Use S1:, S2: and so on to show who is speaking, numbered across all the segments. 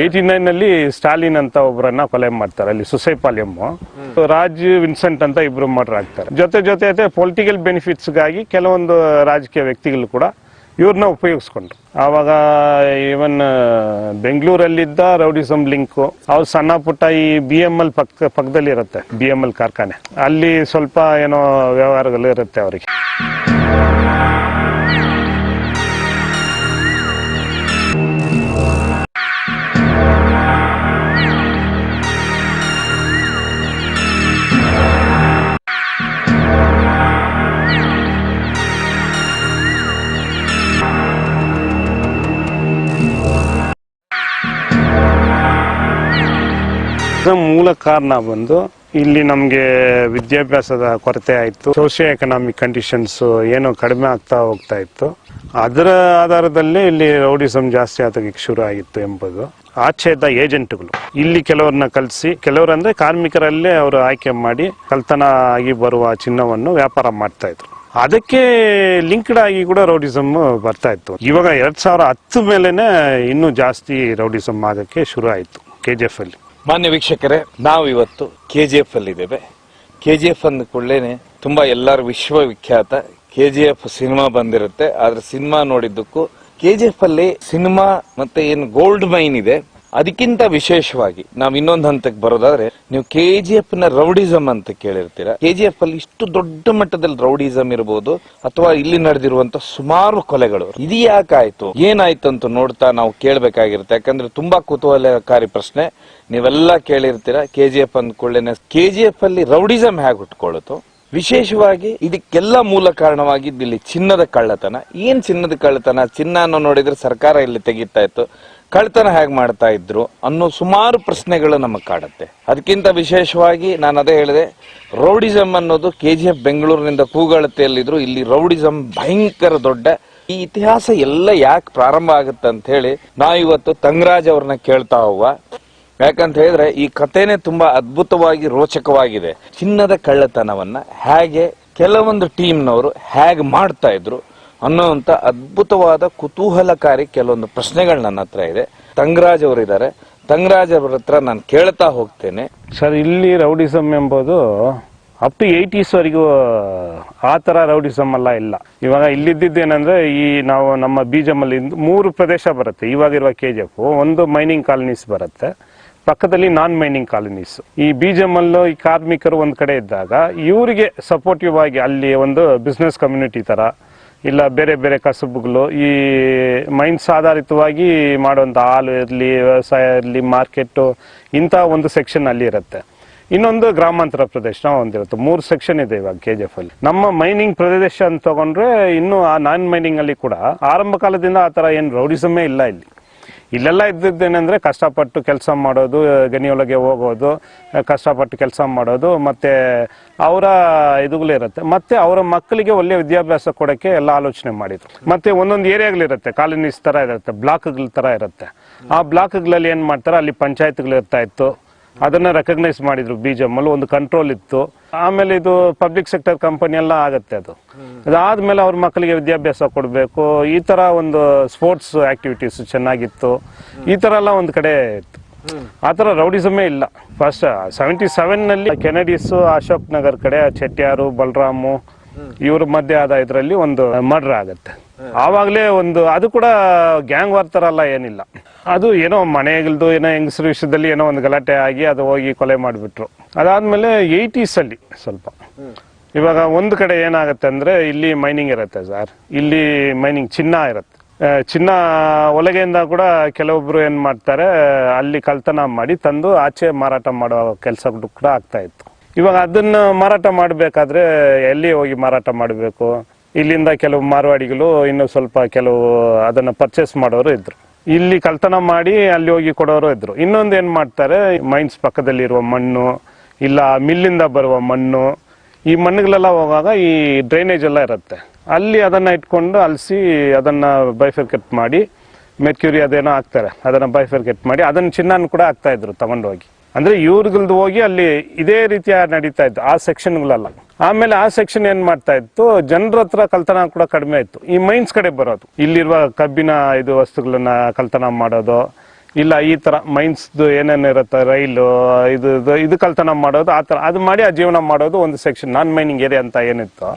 S1: 89 ನಲ್ಲಿ ಸ್ಟಾಲಿನ್ ಅಂತ ಒಬ್ಬರನ್ನ ಕೊಲೆ ಮಾಡ್ತಾರೆ ಅಲ್ಲಿ ಸುಸೈಪಾಳ್ಯಂ. ರಾಜ್ ವಿನ್ಸೆಂಟ್ ಅಂತ ಇಬ್ರು ಮರ್ಡರ್ ಆಗ್ತಾರೆ. ಜೊತೆ ಪೊಲಿಟಿಕಲ್ ಬೆನಿಫಿಟ್ಸ್ ಗಾಗಿ ಕೆಲವೊಂದು ರಾಜಕೀಯ ವ್ಯಕ್ತಿಗಳು ಕೂಡ ಇವ್ರನ್ನ ಉಪಯೋಗಿಸ್ಕೊಂಡ್ರು. ಆವಾಗ ಇವನ್ ಬೆಂಗಳೂರಲ್ಲಿದ್ದ ರೌಡಿಸಮ್ ಲಿಂಕ್ ಅವ್ರು ಸಣ್ಣ ಪುಟ್ಟ ಈ BML ಪಕ್ಕದಲ್ಲಿ ಇರುತ್ತೆ, BML ಕಾರ್ಖಾನೆ, ಅಲ್ಲಿ ಸ್ವಲ್ಪ ಏನೋ ವ್ಯವಹಾರಗಳು ಇರುತ್ತೆ ಅವರಿಗೆ. ಮೂಲ ಕಾರಣ ಬಂದು ಇಲ್ಲಿ ನಮಗೆ ವಿದ್ಯಾಭ್ಯಾಸದ ಕೊರತೆ ಆಯಿತು, ಸೋಷಿಯೋ ಎಕನಾಮಿಕ್ ಕಂಡೀಷನ್ಸ್ ಏನೋ ಕಡಿಮೆ ಆಗ್ತಾ ಹೋಗ್ತಾ ಇತ್ತು. ಅದರ ಆಧಾರದಲ್ಲಿ ಇಲ್ಲಿ ರೌಡಿಸಮ್ ಜಾಸ್ತಿ ಆಗೋಕ್ಕೆ ಶುರು ಆಗಿತ್ತು ಎಂಬುದು. ಆಚೆದ ಏಜೆಂಟ್ಗಳು ಇಲ್ಲಿ ಕೆಲವ್ರನ್ನ ಕಲಿಸಿ, ಕೆಲವರಂದ್ರೆ ಕಾರ್ಮಿಕರಲ್ಲೇ ಅವರು ಆಯ್ಕೆ ಮಾಡಿ ಕಳ್ತನ ಆಗಿ ಬರುವ ಚಿನ್ನವನ್ನು ವ್ಯಾಪಾರ ಮಾಡ್ತಾ ಇದ್ರು. ಅದಕ್ಕೆ ಲಿಂಕ್ಡ್ ಆಗಿ ಕೂಡ ರೌಡಿಸಮ್ ಬರ್ತಾ ಇತ್ತು. ಇವಾಗ 2010 ಮೇಲೆನೆ ಇನ್ನೂ ಜಾಸ್ತಿ ರೌಡಿಸಮ್ ಆಗಕ್ಕೆ ಶುರು ಆಯಿತು KGF ಅಲ್ಲಿ.
S2: ಮಾನ್ಯ ವೀಕ್ಷಕರೇ, ನಾವು ಇವತ್ತು KGF ಅಲ್ಲಿ ಇದ್ದೇವೆ. KGF ಅಂದ ಕೂಡಲೇ ತುಂಬಾ ಎಲ್ಲರೂ ವಿಶ್ವವಿಖ್ಯಾತ KGF ಸಿನಿಮಾ ಬಂದಿರುತ್ತೆ. ಆದ್ರೆ ಸಿನಿಮಾ ನೋಡಿದ್ದಕ್ಕೂ KGF ಅಲ್ಲಿ ಸಿನಿಮಾ ಮತ್ತೆ ಏನು ಗೋಲ್ಡ್ ಮೈನ್ ಇದೆ ಅದಕ್ಕಿಂತ ವಿಶೇಷವಾಗಿ ನಾವು ಇನ್ನೊಂದು ಹಂತಕ್ಕೆ ಬರೋದಾದ್ರೆ, ನೀವು KGF ನ ರೌಡಿಸಮ್ ಅಂತ ಕೇಳಿರ್ತೀರಾ. KGF ಅಲ್ಲಿ ಇಷ್ಟು ದೊಡ್ಡ ಮಟ್ಟದಲ್ಲಿ ರೌಡಿಸಮ್ ಇರಬಹುದು ಅಥವಾ ಇಲ್ಲಿ ನಡೆದಿರುವಂತ ಸುಮಾರು ಕೊಲೆಗಳು, ಇದು ಯಾಕಾಯ್ತು ಏನಾಯ್ತು ಅಂತ ನೋಡ್ತಾ ನಾವು ಕೇಳಬೇಕಾಗಿರುತ್ತೆ. ಯಾಕಂದ್ರೆ ತುಂಬಾ ಕುತೂಹಲಕಾರಿ ಪ್ರಶ್ನೆ ನೀವೆಲ್ಲ ಕೇಳಿರ್ತೀರಾ. KGF ಅಂದ್ಕೊಳ್ಳೇನೆ KGF ಅಲ್ಲಿ ರೌಡಿಸಮ್ ಹೇಗೆ ಹುಟ್ಕೊಳ್ಳುತ್ತೋ, ವಿಶೇಷವಾಗಿ ಇದಕ್ಕೆಲ್ಲ ಮೂಲ ಕಾರಣವಾಗಿದ್ದು ಇಲ್ಲಿ ಚಿನ್ನದ ಕಳ್ಳತನ. ಏನ್ ಚಿನ್ನದ ಕಳ್ಳತನ? ಚಿನ್ನ ನೋಡಿದ್ರೆ ಸರ್ಕಾರ ಇಲ್ಲಿ ತೆಗಿತಾ ಇತ್ತು, ಕಳ್ತನ ಹೇಗೆ ಮಾಡ್ತಾ ಇದ್ರು ಅನ್ನೋ ಸುಮಾರು ಪ್ರಶ್ನೆಗಳು ನಮಗೆ ಕಾಡುತ್ತೆ. ಅದಕ್ಕಿಂತ ವಿಶೇಷವಾಗಿ ನಾನು ಅದೇ ಹೇಳಿದೆ, ರೌಡಿಸಮ್ ಅನ್ನೋದು KGF ಬೆಂಗಳೂರಿನಿಂದ ಕೂಗಳತೆಯಲ್ಲಿದ್ರು, ಇಲ್ಲಿ ರೌಡಿಸಮ್ ಭಯಂಕರ ದೊಡ್ಡ. ಈ ಇತಿಹಾಸ ಎಲ್ಲ ಯಾಕೆ ಪ್ರಾರಂಭ ಆಗುತ್ತೆ ಅಂತ ಹೇಳಿ ನಾವು ಇವತ್ತು ತಂಗರಾಜ್ ಅವ್ರನ್ನ ಕೇಳ್ತಾ ಹೋಗುವ. ಯಾಕಂತ ಹೇಳಿದ್ರೆ ಈ ಕಥೆನೆ ತುಂಬಾ ಅದ್ಭುತವಾಗಿ ರೋಚಕವಾಗಿದೆ. ಚಿನ್ನದ ಕಳ್ಳತನವನ್ನ ಹೇಗೆ ಕೆಲವೊಂದು ಟೀಮ್ನವರು ಹೇಗೆ ಮಾಡ್ತಾ ಇದ್ರು ಅನ್ನೋಂತ ಅದ್ಭುತವಾದ ಕುತೂಹಲಕಾರಿ ಕೆಲವೊಂದು ಪ್ರಶ್ನೆಗಳು ನನ್ನ ಹತ್ರ ಇದೆ. ತಂಗರಾಜ್ ಅವರು ಇದ್ದಾರೆ. ತಂಗರಾಜ್ ಅವರ ಹತ್ರ ನಾನು ಕೇಳ್ತಾ ಹೋಗ್ತೇನೆ.
S1: ಸರ್, ಇಲ್ಲಿ ರೌಡಿಸಮ್ ಎಂಬುದು ಅಪ್ ಟು 80s ವರೆಗೂ ಆ ತರ ರೌಡಿಸಮ್ ಎಲ್ಲ ಇಲ್ಲ. ಇವಾಗ ಇಲ್ಲಿದ್ದೇನಂದ್ರೆ ಈ ನಾವು ನಮ್ಮ ಬೀಜಮಲ್ಲಿ 3 ಪ್ರದೇಶ ಬರುತ್ತೆ. ಇವಾಗಿರುವ KGF ಒಂದು ಮೈನಿಂಗ್ ಕಾಲನೀಸ್ ಬರುತ್ತೆ, ಪಕ್ಕದಲ್ಲಿ ನಾನ್ ಮೈನಿಂಗ್ ಕಾಲನೀಸ್. ಈ ಬೀಜಮಲ್ಲು ಈ ಕಾರ್ಮಿಕರು ಒಂದ್ ಕಡೆ ಇದ್ದಾಗ ಇವರಿಗೆ ಸಪೋರ್ಟಿವ್ ಆಗಿ ಅಲ್ಲಿ ಒಂದು ಬಿಸ್ನೆಸ್ ಕಮ್ಯುನಿಟಿ ತರ ಇಲ್ಲ ಬೇರೆ ಬೇರೆ ಕಸಬುಗಳು ಈ ಮೈನ್ಸ್ ಆಧಾರಿತವಾಗಿ ಮಾಡುವಂಥ ಹಾಲು ಇರಲಿ, ವ್ಯವಸಾಯ ಇರಲಿ, ಮಾರ್ಕೆಟು, ಇಂಥ ಒಂದು ಸೆಕ್ಷನ್ ಅಲ್ಲಿ ಇರುತ್ತೆ. ಇನ್ನೊಂದು ಗ್ರಾಮಾಂತರ ಪ್ರದೇಶ ಒಂದಿರುತ್ತೆ. 3 ಸೆಕ್ಷನ್ ಇದೆ ಇವಾಗ KGF ಅಲ್ಲಿ. ನಮ್ಮ ಮೈನಿಂಗ್ ಪ್ರದೇಶ ಅಂತ ತಗೊಂಡ್ರೆ ಇನ್ನು ಆ ನಾನ್ ಮೈನಿಂಗ್ ಅಲ್ಲಿ ಕೂಡ ಆರಂಭ ಕಾಲದಿಂದ ಆ ತರ ಏನು ರೌಡಿಸಮೇ ಇಲ್ಲ. ಇಲ್ಲೆಲ್ಲ ಇದ್ದಿದ್ದೇನೆಂದ್ರೆ ಕಷ್ಟಪಟ್ಟು ಕೆಲಸ ಮಾಡೋದು, ಗನಿಯೊಳಗೆ ಹೋಗೋದು, ಕಷ್ಟಪಟ್ಟು ಕೆಲಸ ಮಾಡೋದು, ಮತ್ತೆ ಅವರ ಇದುಗಳಿರುತ್ತೆ. ಮತ್ತೆ ಅವರ ಮಕ್ಕಳಿಗೆ ಒಳ್ಳೆ ವಿದ್ಯಾಭ್ಯಾಸ ಕೊಡೋಕ್ಕೆ ಎಲ್ಲ ಆಲೋಚನೆ ಮಾಡಿದ್ರು. ಮತ್ತೆ ಒಂದೊಂದು ಏರಿಯಾಗಳಿರುತ್ತೆ, ಕಾಲೋನೀಸ್ ತರ ಇರುತ್ತೆ, ಬ್ಲಾಕ್ಗಳ ತರ ಇರುತ್ತೆ. ಆ ಬ್ಲಾಕ್ಗಳಲ್ಲಿ ಏನ್ ಮಾಡ್ತಾರೆ, ಅಲ್ಲಿ ಪಂಚಾಯತ್ಗಳು ಇರ್ತಾ ಇತ್ತು, ಅದನ್ನ ರೆಕಗ್ನೈಸ್ ಮಾಡಿದ್ರು. ಬೀಜಮಲ್ಲಿ ಒಂದು ಕಂಟ್ರೋಲ್ ಇತ್ತು. ಆಮೇಲೆ ಇದು ಪಬ್ಲಿಕ್ ಸೆಕ್ಟರ್ ಕಂಪನಿ ಎಲ್ಲ ಆಗತ್ತೆ. ಅದಾದ್ಮೇಲೆ ಅವ್ರ ಮಕ್ಕಳಿಗೆ ವಿದ್ಯಾಭ್ಯಾಸ ಕೊಡಬೇಕು, ಈ ತರ ಒಂದು ಸ್ಪೋರ್ಟ್ಸ್ ಆಕ್ಟಿವಿಟೀಸ್ ಚೆನ್ನಾಗಿತ್ತು. ಈ ತರ ಎಲ್ಲ ಒಂದ್ ಕಡೆ ಇತ್ತು. ಆತರ ರೌಡಿಸಮೇ ಇಲ್ಲ. ಫಸ್ಟ್ 77 ನಲ್ಲಿ ಕೆನಡೀಸ್ ಅಶೋಕ್ ನಗರ್ ಕಡೆ ಚೆಟ್ಯಾರು, ಬಲರಾಮು ಇವ್ರ ಮಧ್ಯೆ ಆದ ಇದರಲ್ಲಿ ಒಂದು ಮರ್ಡರ್ ಆಗತ್ತೆ. ಆವಾಗಲೇ ಒಂದು ಅದು ಕೂಡ ಗ್ಯಾಂಗ್ ವಾರ್ ತರ ಎಲ್ಲ ಏನಿಲ್ಲ. ಅದು ಏನೋ ಮನೆಗಳದ್ದು ಏನೋ ಹೆಂಗಸರ ವಿಷಯದಲ್ಲಿ ಏನೋ ಒಂದು ಗಲಾಟೆ ಆಗಿ ಅದು ಹೋಗಿ ಕೊಲೆ ಮಾಡಿಬಿಟ್ರು. ಅದಾದ್ಮೇಲೆ 80s ಅಲ್ಲಿ ಸ್ವಲ್ಪ ಇವಾಗ ಒಂದು ಕಡೆ ಏನಾಗುತ್ತೆ ಅಂದ್ರೆ ಇಲ್ಲಿ ಮೈನಿಂಗ್ ಇರುತ್ತೆ ಸರ್. ಇಲ್ಲಿ ಮೈನಿಂಗ್ ಚಿನ್ನ ಇರುತ್ತೆ. ಚಿನ್ನ ಒಳಗೆಯಿಂದ ಕೂಡ ಕೆಲವೊಬ್ರು ಏನ್ ಮಾಡ್ತಾರೆ, ಅಲ್ಲಿ ಕಳ್ತನ ಮಾಡಿ ತಂದು ಆಚೆ ಮಾರಾಟ ಮಾಡೋ ಕೆಲಸಗಳು ಕೂಡ ಆಗ್ತಾ ಇತ್ತು. ಇವಾಗ ಅದನ್ನ ಮಾರಾಟ ಮಾಡಬೇಕಾದ್ರೆ ಎಲ್ಲಿ ಹೋಗಿ ಮಾರಾಟ ಮಾಡಬೇಕು? ಇಲ್ಲಿಂದ ಕೆಲವು ಮಾರ್ವಾಡಿಗಳು ಇನ್ನು ಸ್ವಲ್ಪ ಕೆಲವು ಅದನ್ನ ಪರ್ಚೇಸ್ ಮಾಡೋರು ಇದ್ರು. ಇಲ್ಲಿ ಕಳ್ತನ ಮಾಡಿ ಅಲ್ಲಿ ಹೋಗಿ ಕೊಡೋರು ಇದ್ರು. ಇನ್ನೊಂದು ಏನ್ ಮಾಡ್ತಾರೆ, ಮೈನ್ಸ್ ಪಕ್ಕದಲ್ಲಿರುವ ಮಣ್ಣು ಇಲ್ಲ ಮಿಲ್ಲಿಂದ ಬರುವ ಮಣ್ಣು, ಈ ಮಣ್ಣುಗಳೆಲ್ಲ ಹೋಗಾಗ ಈ ಡ್ರೈನೇಜ್ ಎಲ್ಲ ಇರುತ್ತೆ, ಅಲ್ಲಿ ಅದನ್ನ ಇಟ್ಕೊಂಡು ಅಲಸಿ ಅದನ್ನ ಬೈಫರ್ಕೆಟ್ ಮಾಡಿ ಮೆರ್ಕ್ಯೂರಿ ಅದೇನೋ ಹಾಕ್ತಾರೆ, ಅದನ್ನ ಬೈಫರ್ಕೆಟ್ ಮಾಡಿ ಅದನ್ನ ಚಿನ್ನ ಕೂಡ ಹಾಕ್ತಾ ಇದ್ರು ತಗೊಂಡೋಗಿ. ಅಂದ್ರೆ ಇವ್ರಗಳ್ದು ಹೋಗಿ ಅಲ್ಲಿ ಇದೇ ರೀತಿಯ ನಡೀತಾ ಇತ್ತು ಆ ಸೆಕ್ಷನ್ಗಳೆಲ್ಲ. ಆಮೇಲೆ ಆ ಸೆಕ್ಷನ್ ಏನ್ ಮಾಡ್ತಾ ಇತ್ತು, ಜನರ ಹತ್ರ ಕಳ್ತನ ಕೂಡ ಕಡಿಮೆ ಇತ್ತು. ಈ ಮೈನ್ಸ್ ಕಡೆ ಬರೋದು, ಇಲ್ಲಿರುವ ಕಬ್ಬಿನ ಇದು ವಸ್ತುಗಳನ್ನ ಕಳ್ತನ ಮಾಡೋದು, ಇಲ್ಲ ಈ ತರ ಮೈನ್ಸ್ದು ಏನೇನು ಇರುತ್ತೆ, ರೈಲು ಇದು ಕಳ್ತನ ಮಾಡೋದು ಆ ತರ ಅದು ಮಾಡಿ ಆ ಜೀವನ ಮಾಡೋದು ಒಂದು ಸೆಕ್ಷನ್. ನಾನ್ ಮೈನಿಂಗ್ ಏರಿಯಾ ಅಂತ ಏನಿತ್ತು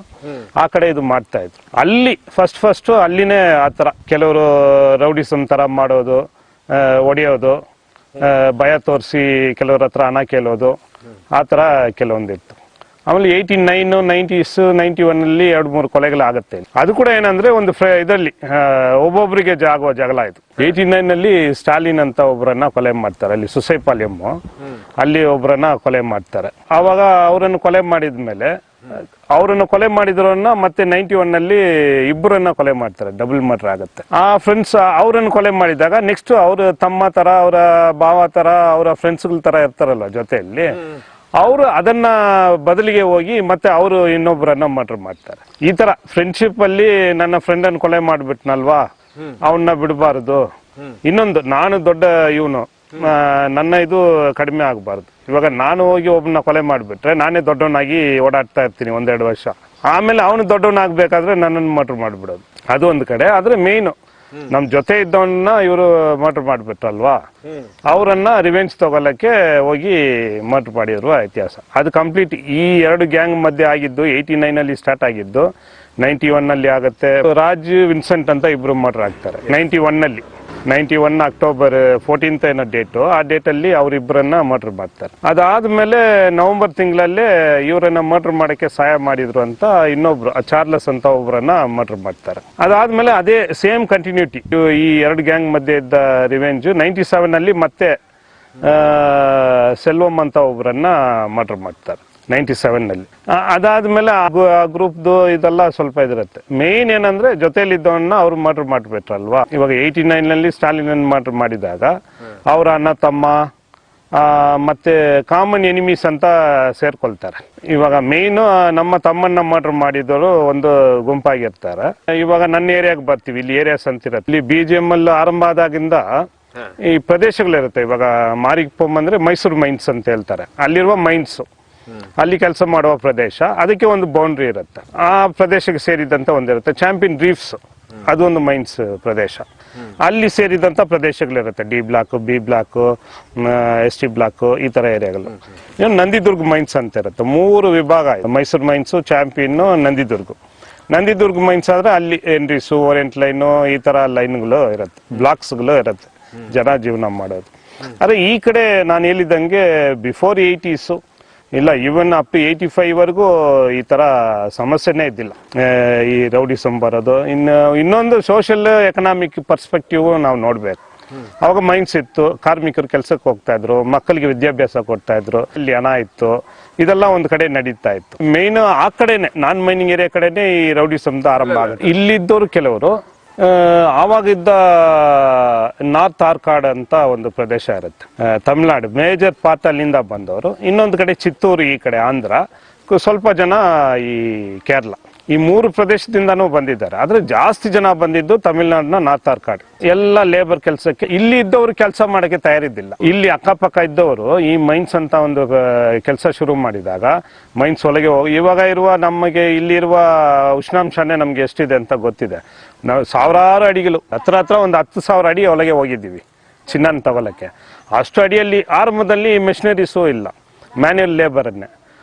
S1: ಆ ಕಡೆ ಇದು ಮಾಡ್ತಾ ಇದ್ರು. ಅಲ್ಲಿ ಫಸ್ಟ್ ಅಲ್ಲಿನೇ ಆ ತರ ಕೆಲವರು ರೌಡಿಸಮ್ ತರ ಮಾಡೋದು, ಹೊಡೆಯೋದು, ಭಯ ತೋರಿಸಿ ಕೆಲವ್ರ ಹತ್ರ ಹಣ ಕೇಳೋದು, ಆ ತರ ಕೆಲವೊಂದಿತ್ತು. ಆಮೇಲೆ 89, 90s, 91 ಅಲ್ಲಿ 2-3 ಕೊಲೆಗಳಾಗತ್ತೆ. ಅದು ಕೂಡ ಏನಂದ್ರೆ ಒಂದು ಇದರಲ್ಲಿ ಒಬ್ಬೊಬ್ಬರಿಗೆ ಆಗುವ ಜಗಳ ಇದು. 89 ನಲ್ಲಿ ಸ್ಟಾಲಿನ್ ಅಂತ ಒಬ್ಬರನ್ನ ಕೊಲೆ ಮಾಡ್ತಾರೆ, ಅಲ್ಲಿ ಸುಸೈಪಾಳ್ಯಂ ಅಲ್ಲಿ ಒಬ್ಬರನ್ನ ಕೊಲೆ ಮಾಡ್ತಾರೆ. ಆವಾಗ ಅವರನ್ನು ಕೊಲೆ ಮಾಡಿದ್ಮೇಲೆ ಅವರನ್ನು ಕೊಲೆ ಮಾಡಿದ್ರನ್ನ ಮತ್ತೆ 91 ನಲ್ಲಿ ಇಬ್ಬರನ್ನ ಕೊಲೆ ಮಾಡ್ತಾರೆ, ಡಬಲ್ ಮರ್ಡರ್ ಆಗುತ್ತೆ. ಆ ಫ್ರೆಂಡ್ಸ್ ಅವರನ್ನು ಕೊಲೆ ಮಾಡಿದಾಗ ನೆಕ್ಸ್ಟ್ ಅವ್ರ ತಮ್ಮ ತರ, ಅವರ ಭಾವ ತರ, ಅವರ ಫ್ರೆಂಡ್ಸ್ಗಳ ತರ ಇರ್ತಾರಲ್ಲ ಜೊತೆಯಲ್ಲಿ, ಅವರು ಅದನ್ನ ಬದಲಿಗೆ ಹೋಗಿ ಮತ್ತೆ ಅವರು ಇನ್ನೊಬ್ಬರನ್ನ ಮರ್ಡರ್ ಮಾಡ್ತಾರೆ. ಈ ತರ ಫ್ರೆಂಡ್ಶಿಪ್ ಅಲ್ಲಿ ನನ್ನ ಫ್ರೆಂಡ್ ಅನ್ನು ಕೊಲೆ ಮಾಡ್ಬಿಟ್ನಲ್ವಾ, ಅವನ್ನ ಬಿಡಬಾರದು. ಇನ್ನೊಂದು, ನಾನು ದೊಡ್ಡ ಇವನು, ನನ್ನ ಇದು ಕಡಿಮೆ ಆಗಬಾರ್ದು. ಇವಾಗ ನಾನು ಹೋಗಿ ಒಬ್ಬನ ಕೊಲೆ ಮಾಡಿಬಿಟ್ರೆ ನಾನೇ ದೊಡ್ಡವನಾಗಿ ಓಡಾಡ್ತಾ ಇರ್ತೀನಿ 1-2 ವರ್ಷ. ಆಮೇಲೆ ಅವನು ದೊಡ್ಡವನಾಗಬೇಕಾದ್ರೆ ನನ್ನನ್ನು ಮರ್ಡರ್ ಮಾಡಿಬಿಡೋದು, ಅದು ಒಂದು ಕಡೆ. ಆದ್ರೆ ಮೇಯ್ನು ನಮ್ ಜೊತೆ ಇದ್ದವನ್ನ ಇವರು ಮರ್ಡರ್ ಮಾಡ್ಬಿಟ್ರಲ್ವಾ, ಅವರನ್ನ ರಿವೆಂಜ್ ತಗೊಳಕ್ಕೆ ಹೋಗಿ ಮರ್ಡರ್ ಮಾಡಿರುವ ಇತಿಹಾಸ. ಅದು ಕಂಪ್ಲೀಟ್ ಈ 2 ಗ್ಯಾಂಗ್ ಮಧ್ಯೆ ಆಗಿದ್ದು 89 ಅಲ್ಲಿ ಸ್ಟಾರ್ಟ್ ಆಗಿದ್ದು 91 ನಲ್ಲಿ ಆಗುತ್ತೆ. ರಾಜ್ ವಿನ್ಸೆಂಟ್ ಅಂತ ಇಬ್ರು ಮರ್ಡರ್ ಆಗ್ತಾರೆ 91 ಅಕ್ಟೋಬರ್ 14th ಏನೋ ಡೇಟು. ಆ ಡೇಟಲ್ಲಿ ಅವರಿಬ್ಬರನ್ನ ಮರ್ಡರ್ ಮಾಡ್ತಾರೆ. ಅದಾದ್ಮೇಲೆ ನವೆಂಬರ್ ತಿಂಗಳಲ್ಲೇ ಇವರನ್ನ ಮರ್ಡರ್ ಮಾಡಕ್ಕೆ ಸಹಾಯ ಮಾಡಿದ್ರು ಅಂತ ಇನ್ನೊಬ್ರು ಚಾರ್ಲಸ್ ಅಂತ ಒಬ್ಬರನ್ನ ಮರ್ಡರ್ ಮಾಡ್ತಾರೆ. ಅದಾದ್ಮೇಲೆ ಅದೇ ಸೇಮ್ ಕಂಟಿನ್ಯೂಟಿ ಈ 2 ಗ್ಯಾಂಗ್ ಮಧ್ಯೆ ಇದ್ದ ರಿವೆಂಜ್ 97 ಅಲ್ಲಿ ಮತ್ತೆ ಸೆಲ್ವಂ ಅಂತ ಒಬ್ಬರನ್ನ ಮರ್ಡರ್ ಮಾಡ್ತಾರೆ 97 ನಲ್ಲಿ. ಅದಾದ್ಮೇಲೆ ಆ ಗ್ರೂಪ್ದು ಇದೆಲ್ಲ ಸ್ವಲ್ಪ ಇದಿರುತ್ತೆ. ಮೇನ್ ಏನಂದ್ರೆ ಜೊತೆಲಿದ್ದವನ್ನ ಅವ್ರು ಮರ್ಡರ್ ಮಾಡ್ಬಿಟ್ರಲ್ವಾ. ಇವಾಗ 89 ನಲ್ಲಿ ಸ್ಟಾಲಿನ್ ಮರ್ಡರ್ ಮಾಡಿದಾಗ ಅವರ ಅಣ್ಣ ತಮ್ಮ ಮತ್ತೆ ಕಾಮನ್ ಎನಿಮೀಸ್ ಅಂತ ಸೇರ್ಕೊಳ್ತಾರೆ. ಇವಾಗ ಮೇನ್ ನಮ್ಮ ತಮ್ಮನ್ನ ಮರ್ಡರ್ ಮಾಡಿದವರು ಒಂದು ಗುಂಪಾಗಿರ್ತಾರೆ. ಇವಾಗ ನನ್ನ ಏರಿಯಾಗೆ ಬರ್ತೀವಿ, ಇಲ್ಲಿ ಏರಿಯಾಸ್ ಅಂತಿರತ್ತೆ. ಇಲ್ಲಿ BGML ಆರಂಭ ಆದಾಗಿಂದ ಈ ಪ್ರದೇಶಗಳಿರುತ್ತೆ. ಇವಾಗ ಮಾರಿಕ್ಪೊಮ್ ಅಂದ್ರೆ ಮೈಸೂರು ಮೈನ್ಸ್ ಅಂತ ಹೇಳ್ತಾರೆ, ಅಲ್ಲಿರುವ ಮೈನ್ಸ್, ಅಲ್ಲಿ ಕೆಲಸ ಮಾಡುವ ಪ್ರದೇಶ, ಅದಕ್ಕೆ ಒಂದು ಬೌಂಡ್ರಿ ಇರುತ್ತೆ. ಆ ಪ್ರದೇಶಕ್ಕೆ ಸೇರಿದಂತ ಒಂದಿರುತ್ತೆ. ಚಾಂಪಿಯನ್ ರೀಫ್ಸ್ ಅದು ಒಂದು ಮೈನ್ಸ್ ಪ್ರದೇಶ, ಅಲ್ಲಿ ಸೇರಿದಂತ ಪ್ರದೇಶಗಳಿರುತ್ತೆ. D block, B block, ST block, ಈ ತರ ಏರಿಯಾಗಳು. ನಂದಿದುರ್ಗ್ ಮೈನ್ಸ್ ಅಂತ ಇರುತ್ತೆ. 3 ವಿಭಾಗ ಇದೆ, ಮೈಸೂರು ಮೈನ್ಸ್, ಚಾಂಪಿಯನ್, ನಂದಿದುರ್ಗ್ ಮೈನ್ಸ್ ಆದ್ರೆ ಅಲ್ಲಿ ಎನ್ರೀಸ್, ಓರಿಯಂಟ್ ಲೈನು, ಈ ತರ ಲೈನ್ಗಳು ಇರುತ್ತೆ, ಬ್ಲಾಕ್ಸ್ಗಳು ಇರುತ್ತೆ ಜನ ಜೀವನ ಮಾಡೋದು. ಆದ್ರೆ ಈ ಕಡೆ ನಾನು ಹೇಳಿದಂಗೆ ಬಿಫೋರ್ 80s ಇಲ್ಲ, ಇವನ್ ಅಪ್ ಟು 85 ವರೆಗೂ ಈ ತರ ಸಮಸ್ಯೆನೇ ಇದ್ದಿಲ್ಲ ಈ ರೌಡಿಸಮ್ ಬರೋದು. ಇನ್ನೊಂದು ಸೋಷಿಯಲ್ ಎಕನಾಮಿಕ್ ಪರ್ಸ್ಪೆಕ್ಟಿವ್ ನಾವು ನೋಡ್ಬೇಕು. ಅವಾಗ ಮೈನ್ಸ್ ಇತ್ತು, ಕಾರ್ಮಿಕರು ಕೆಲ್ಸಕ್ಕೆ ಹೋಗ್ತಾ ಇದ್ರು, ಮಕ್ಕಳಿಗೆ ವಿದ್ಯಾಭ್ಯಾಸ ಕೊಡ್ತಾ ಇದ್ರು, ಇಲ್ಲಿ ಹಣ ಇತ್ತು, ಇದೆಲ್ಲ ಒಂದು ಕಡೆ ನಡೀತಾ ಇತ್ತು. ಮೇನ್ ಆ ಕಡೆನೆ, ನಾನ್ ಮೈನಿಂಗ್ ಏರಿಯಾ ಕಡೆನೆ ಈ ರೌಡಿಸಮ್ದು ಆರಂಭ ಆಗುತ್ತೆ. ಇಲ್ಲಿದ್ದವರು ಕೆಲವರು ಆವಾಗಿದ್ದ ನಾರ್ತ್ ಆರ್ಕಾಡ್ ಅಂತ ಒಂದು ಪ್ರದೇಶ ಇರುತ್ತೆ, ತಮಿಳ್ನಾಡು ಮೇಜರ್ ಪಾರ್ಟ್ ಅಲ್ಲಿಂದ ಬಂದವರು. ಇನ್ನೊಂದು ಕಡೆ ಚಿತ್ತೂರು, ಈ ಕಡೆ ಆಂಧ್ರ, ಸ್ವಲ್ಪ ಜನ ಈ ಕೇರಳ, ಈ 3 ಪ್ರದೇಶದಿಂದನೂ ಬಂದಿದ್ದಾರೆ. ಆದ್ರೆ ಜಾಸ್ತಿ ಜನ ಬಂದಿದ್ದು ತಮಿಳ್ನಾಡಿನ ನಾರ್ತ್ ಆರ್ಕಾಡ್. ಎಲ್ಲ ಲೇಬರ್ ಕೆಲಸಕ್ಕೆ ಇಲ್ಲಿ ಇದ್ದವರು ಕೆಲಸ ಮಾಡಕ್ಕೆ ತಯಾರಿದ್ದಿಲ್ಲ. ಇಲ್ಲಿ ಅಕ್ಕಪಕ್ಕ ಇದ್ದವರು ಈ ಮೈನ್ಸ್ ಅಂತ ಒಂದು ಕೆಲಸ ಶುರು ಮಾಡಿದಾಗ ಮೈನ್ಸ್ ಒಳಗೆ ಹೋಗಿ, ಇವಾಗ ಇರುವ ನಮಗೆ ಇಲ್ಲಿರುವ ಉಷ್ಣಾಂಶನೇ ನಮ್ಗೆ ಎಷ್ಟಿದೆ ಅಂತ ಗೊತ್ತಿದೆ. ನಾವು ಸಾವಿರಾರು ಅಡಿಗಳು, ಹತ್ರ ಒಂದು 10,000 ಅಡಿ ಒಳಗೆ ಹೋಗಿದ್ದೀವಿ ಚಿನ್ನನ ತಗೊಳಕ್ಕೆ. ಅಷ್ಟು ಅಡಿಯಲ್ಲಿ ಆರಂಭದಲ್ಲಿ ಮೆಷಿನರೀಸು ಇಲ್ಲ, ಮ್ಯಾನ್ಯುಯಲ್ ಲೇಬರನ್ನೇ.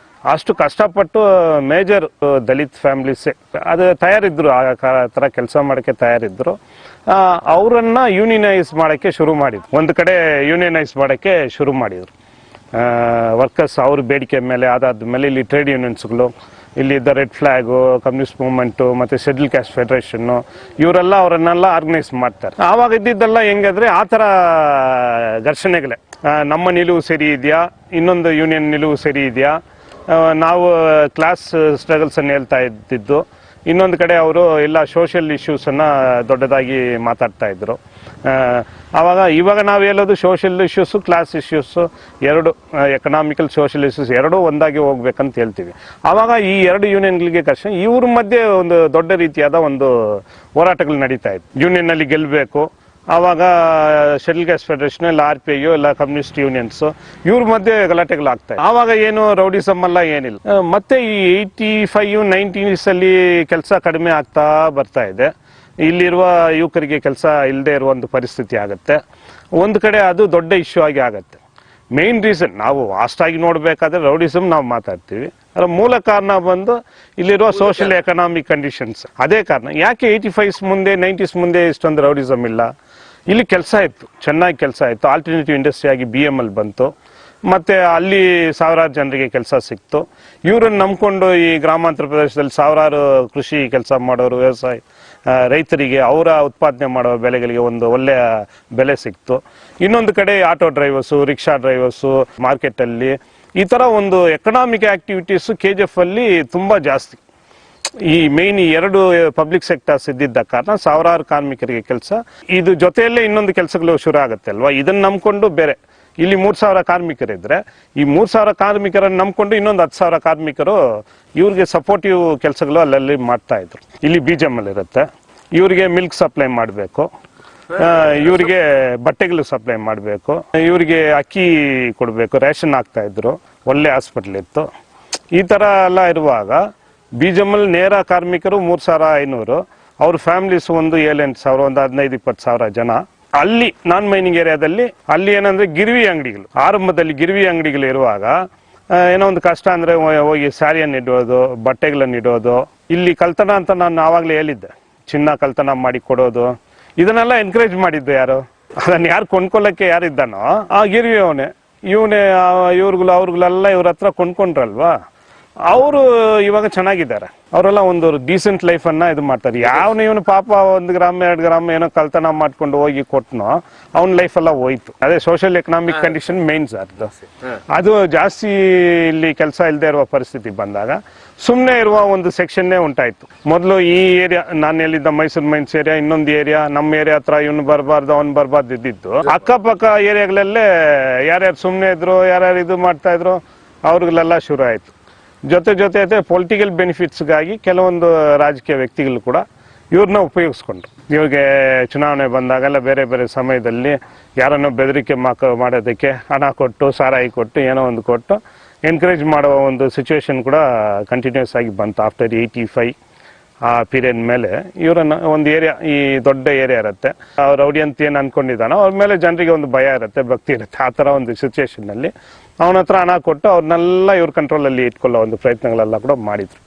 S1: ಅಷ್ಟು ಕಷ್ಟಪಟ್ಟು ಮೇಜರ್ ದಲಿತ್ ಫ್ಯಾಮಿಲೀಸೇ ಅದು ತಯಾರಿದ್ರು, ಆ ಥರ ಕೆಲಸ ಮಾಡೋಕ್ಕೆ ತಯಾರಿದ್ರು. ಅವರನ್ನ ಯೂನಿಯನೈಸ್ ಮಾಡೋಕ್ಕೆ ಶುರು ಮಾಡಿದ್ರು. ಒಂದು ಕಡೆ ಯೂನಿಯನೈಸ್ ಮಾಡೋಕ್ಕೆ ಶುರು ಮಾಡಿದ್ರು ವರ್ಕರ್ಸ್, ಅವ್ರ ಬೇಡಿಕೆ ಮೇಲೆ. ಅದಾದ್ಮೇಲೆ ಇಲ್ಲಿ ಟ್ರೇಡ್ ಯೂನಿಯನ್ಸ್ಗಳು, ಇಲ್ಲಿ ಇದ್ದ ರೆಡ್ ಫ್ಲಾಗು, ಕಮ್ಯುನಿಸ್ಟ್ ಮೂವ್ಮೆಂಟು, ಮತ್ತು ಶೆಡ್ಯೂಲ್ ಕ್ಯಾಸ್ಟ್ ಫೆಡರೇಷನ್ನು, ಇವರೆಲ್ಲ ಅವರನ್ನೆಲ್ಲ ಆರ್ಗನೈಸ್ ಮಾಡ್ತಾರೆ. ಆವಾಗ ಇದ್ದಿದ್ದೆಲ್ಲ ಹೆಂಗಂದ್ರೆ ಆ ಥರ ಘರ್ಷಣೆಗಳೇ. ನಮ್ಮ ನಿಲುವು ಸರಿ ಇದೆಯಾ, ಇನ್ನೊಂದು ಯೂನಿಯನ್ ನಿಲುವು ಸರಿ ಇದೆಯಾ, ನಾವು ಕ್ಲಾಸ್ ಸ್ಟ್ರಗಲ್ಸ್ ಅನ್ನು ಹೇಳ್ತಾ ಇದ್ದಿದ್ದು. ಇನ್ನೊಂದು ಕಡೆ ಅವರು ಎಲ್ಲ ಸೋಷಿಯಲ್ ಇಶ್ಯೂಸನ್ನು ದೊಡ್ಡದಾಗಿ ಮಾತಾಡ್ತಾ ಇದ್ರು. ಇವಾಗ ನಾವು ಹೇಳೋದು ಸೋಷಿಯಲ್ ಇಶ್ಯೂಸು, ಕ್ಲಾಸ್ ಇಶ್ಯೂಸು ಎರಡು, ಎಕನಾಮಿಕಲ್ ಸೋಷಿಯಲ್ ಇಶ್ಯೂಸ್ ಎರಡೂ ಒಂದಾಗಿ ಹೋಗ್ಬೇಕಂತ ಹೇಳ್ತೀವಿ. ಆವಾಗ ಈ 2 ಯೂನಿಯನ್ಗಳಿಗೆ ಕಷ್ಟ, ಇವ್ರ ಮಧ್ಯೆ ಒಂದು ದೊಡ್ಡ ರೀತಿಯಾದ ಒಂದು ಹೋರಾಟಗಳು ನಡೀತಾ ಇತ್ತು. ಯೂನಿಯನ್ನಲ್ಲಿ ಗೆಲ್ಲಬೇಕು. ಆವಾಗ ಶೆಡ್ಯೂಲ್ ಕ್ಯಾಸ್ಟ್ ಫೆಡರೇಷನ್, ಇಲ್ಲ RPI, ಇಲ್ಲ ಕಮ್ಯುನಿಸ್ಟ್ ಯೂನಿಯನ್ಸ್, ಇವ್ರ ಮಧ್ಯೆ ಗಲಾಟೆಗಳಾಗ್ತಾ ಇದೆ. ಆವಾಗ ಏನು ರೌಡಿಸಮ್ ಅಲ್ಲ, ಏನಿಲ್ಲ. ಮತ್ತೆ ಈ 85, 90s ಅಲ್ಲಿ ಕೆಲಸ ಕಡಿಮೆ ಆಗ್ತಾ ಬರ್ತಾ ಇದೆ. ಇಲ್ಲಿರುವ ಯುವಕರಿಗೆ ಕೆಲಸ ಇಲ್ಲದೆ ಇರುವ ಒಂದು ಪರಿಸ್ಥಿತಿ ಆಗುತ್ತೆ. ಒಂದು ಕಡೆ ಅದು ದೊಡ್ಡ ಇಶ್ಯೂ ಆಗಿ ಆಗತ್ತೆ. ಮೇನ್ ರೀಸನ್ ನಾವು ವಾಸ್ಟಾಗಿ ನೋಡಬೇಕಾದ್ರೆ ರೌಡಿಸಮ್ ನಾವು ಮಾತಾಡ್ತೀವಿ, ಅದರ ಮೂಲ ಕಾರಣ ಬಂದು ಇಲ್ಲಿರುವ ಸೋಷಿಯಲ್ ಎಕನಾಮಿಕ್ ಕಂಡೀಷನ್ಸ್. ಅದೇ ಕಾರಣ ಯಾಕೆ 85s ಮುಂದೆ 90s ಮುಂದೆ ಇಷ್ಟೊಂದು ರೌಡಿಸಮ್ ಇಲ್ಲ. ಇಲ್ಲಿ ಕೆಲಸ ಇತ್ತು, ಚೆನ್ನಾಗಿ ಕೆಲಸ ಇತ್ತು, ಆಲ್ಟರ್ನೇಟಿವ್ ಇಂಡಸ್ಟ್ರಿ ಆಗಿ BML ಬಂತು, ಮತ್ತೆ ಅಲ್ಲಿ ಸಾವಿರಾರು ಜನರಿಗೆ ಕೆಲಸ ಸಿಕ್ತು. ಇವರನ್ನು ನಂಬ್ಕೊಂಡು ಈ ಗ್ರಾಮಾಂತರ ಪ್ರದೇಶದಲ್ಲಿ ಸಾವಿರಾರು ಕೃಷಿ ಕೆಲಸ ಮಾಡೋರು, ವ್ಯವಸಾಯ ರೈತರಿಗೆ ಅವರ ಉತ್ಪಾದನೆ ಮಾಡೋ ಬೆಳೆಗಳಿಗೆ ಒಂದು ಒಳ್ಳೆಯ ಬೆಲೆ ಸಿಕ್ತು. ಇನ್ನೊಂದು ಕಡೆ ಆಟೋ ಡ್ರೈವರ್ಸು, ರಿಕ್ಷಾ ಡ್ರೈವರ್ಸು, ಮಾರ್ಕೆಟಲ್ಲಿ ಈ ಥರ ಒಂದು ಎಕನಾಮಿಕ್ ಆಕ್ಟಿವಿಟೀಸು KGF ಅಲ್ಲಿ ತುಂಬ ಜಾಸ್ತಿ. ಈ ಮೇನ್ ಈ ಎರಡು ಪಬ್ಲಿಕ್ ಸೆಕ್ಟರ್ಸ್ ಇದ್ದಿದ್ದ ಕಾರಣ ಸಾವಿರಾರು ಕಾರ್ಮಿಕರಿಗೆ ಕೆಲಸ. ಇದು ಜೊತೆಯಲ್ಲೇ ಇನ್ನೊಂದು ಕೆಲಸಗಳು ಶುರು ಆಗುತ್ತೆ ಅಲ್ವಾ, ಇದನ್ನು ನಂಬ್ಕೊಂಡು ಬೇರೆ ಇಲ್ಲಿ 3,000 ಕಾರ್ಮಿಕರಿದ್ರೆ ಈ 3,000 ಕಾರ್ಮಿಕರನ್ನು ನಂಬ್ಕೊಂಡು ಇನ್ನೊಂದು 10,000 ಕಾರ್ಮಿಕರು ಇವ್ರಿಗೆ ಸಪೋರ್ಟಿವ್ ಕೆಲಸಗಳು ಅಲ್ಲಲ್ಲಿ ಮಾಡ್ತಾ ಇದ್ರು. ಇಲ್ಲಿ BGML ಇರುತ್ತೆ, ಇವರಿಗೆ ಮಿಲ್ಕ್ ಸಪ್ಲೈ ಮಾಡಬೇಕು, ಇವರಿಗೆ ಬಟ್ಟೆಗಳು ಸಪ್ಲೈ ಮಾಡಬೇಕು, ಇವರಿಗೆ ಅಕ್ಕಿ ಕೊಡಬೇಕು, ರೇಷನ್ ಆಗ್ತಾ ಇದ್ರು, ಒಳ್ಳೆ ಹಾಸ್ಪಿಟ್ಲ್ ಇತ್ತು. ಈ ಥರ ಎಲ್ಲ ಇರುವಾಗ BGML ನೇರ ಕಾರ್ಮಿಕರು 3,500, ಅವ್ರ ಫ್ಯಾಮಿಲೀಸ್ ಒಂದು 7-8 ಸಾವಿರ, ಒಂದು 15-20 ಸಾವಿರ ಜನ. ಅಲ್ಲಿ ನಾನ್ ಮೈನಿಂಗ್ ಏರಿಯಾದಲ್ಲಿ ಅಲ್ಲಿ ಏನಂದ್ರೆ ಗಿರ್ವಿ ಅಂಗಡಿಗಳು, ಆರಂಭದಲ್ಲಿ ಗಿರ್ವಿ ಅಂಗಡಿಗಳು ಇರುವಾಗ ಏನೋ ಒಂದು ಕಷ್ಟ ಅಂದ್ರೆ ಹೋಗಿ ಸ್ಯಾರಿಯನ್ನು ಇಡೋದು, ಬಟ್ಟೆಗಳನ್ನು ಇಡೋದು. ಇಲ್ಲಿ ಕಳ್ತನ ಅಂತ ನಾನು ಆವಾಗಲೇ ಹೇಳಿದ್ದೆ, ಚಿನ್ನ ಕಳ್ತನ ಮಾಡಿ ಕೊಡೋದು, ಇದನ್ನೆಲ್ಲ ಎನ್ಕರೇಜ್ ಮಾಡಿದ್ದು ಯಾರು? ಅದನ್ನ ಯಾರು ಕೊಂಡ್ಕೊಳ್ಳಕ್ಕೆ ಯಾರಿದ್ದಾನೋ ಆ ಗಿರ್ವಿ ಇವನೇ ಅವ್ರಿಗೆಲ್ಲ ಇವ್ರ ಹತ್ರ ಕೊಂಡ್ಕೊಂಡ್ರಲ್ವಾ, ಅವರು ಇವಾಗ ಚೆನ್ನಾಗಿದ್ದಾರೆ. ಅವರೆಲ್ಲ ಒಂದು ಡೀಸೆಂಟ್ ಲೈಫನ್ನ ಇದು ಮಾಡ್ತಾರೆ. ಇವನು ಪಾಪ 1 ಗ್ರಾಮ್ 2 ಗ್ರಾಮ್ ಏನೋ ಕಳ್ತನ ಮಾಡ್ಕೊಂಡು ಹೋಗಿ ಕೊಟ್ಟನೋ ಅವನ ಲೈಫ್ ಎಲ್ಲ ಹೋಯ್ತು. ಅದೇ social economic condition main sir. ಅದು ಜಾಸ್ತಿ ಇಲ್ಲಿ ಕೆಲಸ ಇಲ್ಲದೆ ಇರುವ ಪರಿಸ್ಥಿತಿ ಬಂದಾಗ ಸುಮ್ಮನೆ ಇರುವ ಒಂದು ಸೆಕ್ಷನ್ನೇ ಉಂಟಾಯ್ತು. ಮೊದಲು ಈ ಏರಿಯಾ ನಾನು ಹೇಳಿದ್ದ ಮೈಸೂರು ಮೈನ್ಸ್ ಏರಿಯಾ, ಇನ್ನೊಂದು ಏರಿಯಾ ನಮ್ಮ ಏರಿಯಾ ಹತ್ರ ಇವನು ಬರಬಾರ್ದು ಅವ್ನು ಬರಬಾರ್ದು ಇದ್ದಿದ್ದು. ಅಕ್ಕಪಕ್ಕ ಏರಿಯಾಗಳಲ್ಲೇ ಯಾರ್ಯಾರು ಸುಮ್ಮನೆ ಇದ್ರು, ಯಾರ್ಯಾರು ಇದು ಮಾಡ್ತಾ ಇದ್ರು, ಅವ್ರಿಗೆಲ್ಲ ಶುರು ಆಯ್ತು. ಜೊತೆ ಪೊಲಿಟಿಕಲ್ ಬೆನಿಫಿಟ್ಸ್ಗಾಗಿ ಕೆಲವೊಂದು ರಾಜಕೀಯ ವ್ಯಕ್ತಿಗಳು ಕೂಡ ಇವ್ರನ್ನ ಉಪಯೋಗಿಸ್ಕೊಂಡ್ರು. ಇವ್ರಿಗೆ ಚುನಾವಣೆ ಬಂದಾಗೆಲ್ಲ ಬೇರೆ ಬೇರೆ ಸಮಯದಲ್ಲಿ ಯಾರನ್ನೋ ಬೆದರಿಕೆ ಮಾಡೋದಕ್ಕೆ ಹಣ ಕೊಟ್ಟು, ಸಾರಾಯಿ ಕೊಟ್ಟು, ಏನೋ ಒಂದು ಕೊಟ್ಟು ಎನ್ಕರೇಜ್ ಮಾಡುವ ಒಂದು ಸಿಚುವೇಶನ್ ಕೂಡ ಕಂಟಿನ್ಯೂಸ್ ಆಗಿ ಬಂತು. ಆಫ್ಟರ್ 85 ಆ ಪೀರಿಯಡ್ ಮೇಲೆ ಇವರನ್ನ ಒಂದು ಏರಿಯಾ, ಈ ದೊಡ್ಡ ಏರಿಯಾ ಇರುತ್ತೆ, ಅವ್ರು ರೌಡಿ ಅಂತ ಏನು ಅನ್ಕೊಂಡಿದ್ದಾನೋ ಅವ್ರ ಮೇಲೆ ಜನರಿಗೆ ಒಂದು ಭಯ ಇರುತ್ತೆ, ಭಕ್ತಿ ಇರುತ್ತೆ. ಆ ಥರ ಒಂದು ಸಿಚುವೇಶನ್ನಲ್ಲಿ ಅವನ ಹತ್ರ ಹಣ ಕೊಟ್ಟು ಅವ್ರನ್ನೆಲ್ಲ ಇವ್ರ ಕಂಟ್ರೋಲಲ್ಲಿ ಇಟ್ಕೊಳ್ಳೋ ಒಂದು ಪ್ರಯತ್ನಗಳೆಲ್ಲ ಕೂಡ ಮಾಡಿದ್ರು.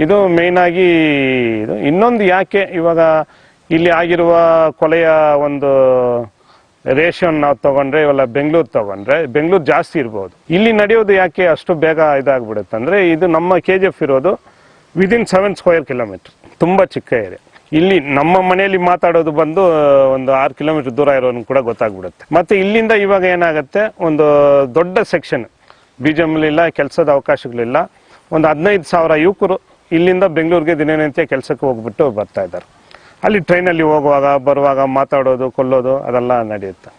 S1: ಇದು ಮೇಯ್ನಾಗಿ ಇದು. ಇನ್ನೊಂದು ಯಾಕೆ ಇವಾಗ ಇಲ್ಲಿ ಆಗಿರುವ ಕೊಲೆಯ ಒಂದು ರೇಷಿಯೋ ನಾವು ತಗೊಂಡ್ರೆ, ಇವೆಲ್ಲ ಬೆಂಗಳೂರು ತಗೊಂಡ್ರೆ ಬೆಂಗಳೂರು ಜಾಸ್ತಿ ಇರ್ಬೋದು. ಇಲ್ಲಿ ನಡೆಯೋದು ಯಾಕೆ ಅಷ್ಟು ಬೇಗ ಇದಾಗ್ಬಿಡುತ್ತೆ ಅಂದರೆ, ಇದು ನಮ್ಮ KGF ಇರೋದು ವಿದಿನ್ 7 ಸ್ಕ್ವೇರ್ ಕಿಲೋಮೀಟರ್, ತುಂಬ ಚಿಕ್ಕ ಏರಿಯಾ. ಇಲ್ಲಿ ನಮ್ಮ ಮನೆಯಲ್ಲಿ ಮಾತಾಡೋದು ಬಂದು ಒಂದು 6 ಕಿಲೋಮೀಟರ್ ದೂರ ಇರೋನು ಕೂಡ ಗೊತ್ತಾಗ್ಬಿಡುತ್ತೆ. ಮತ್ತೆ ಇಲ್ಲಿಂದ ಇವಾಗ ಏನಾಗುತ್ತೆ, ಒಂದು ದೊಡ್ಡ ಸೆಕ್ಷನ್ BGML ಇಲ್ಲ, ಕೆಲಸದ ಅವಕಾಶಗಳಿಲ್ಲ. ಒಂದು 15,000 ಯುವಕರು ಇಲ್ಲಿಂದ ಬೆಂಗಳೂರಿಗೆ ದಿನನಿತ್ಯ ಕೆಲಸಕ್ಕೆ ಹೋಗ್ಬಿಟ್ಟು ಬರ್ತಾ ಇದ್ದಾರೆ. ಅಲ್ಲಿ ಟ್ರೈನಲ್ಲಿ ಹೋಗುವಾಗ ಬರುವಾಗ ಮಾತಾಡೋದು, ಕೊಲ್ಲೋದು ಅದೆಲ್ಲ ನಡೆಯುತ್ತೆ.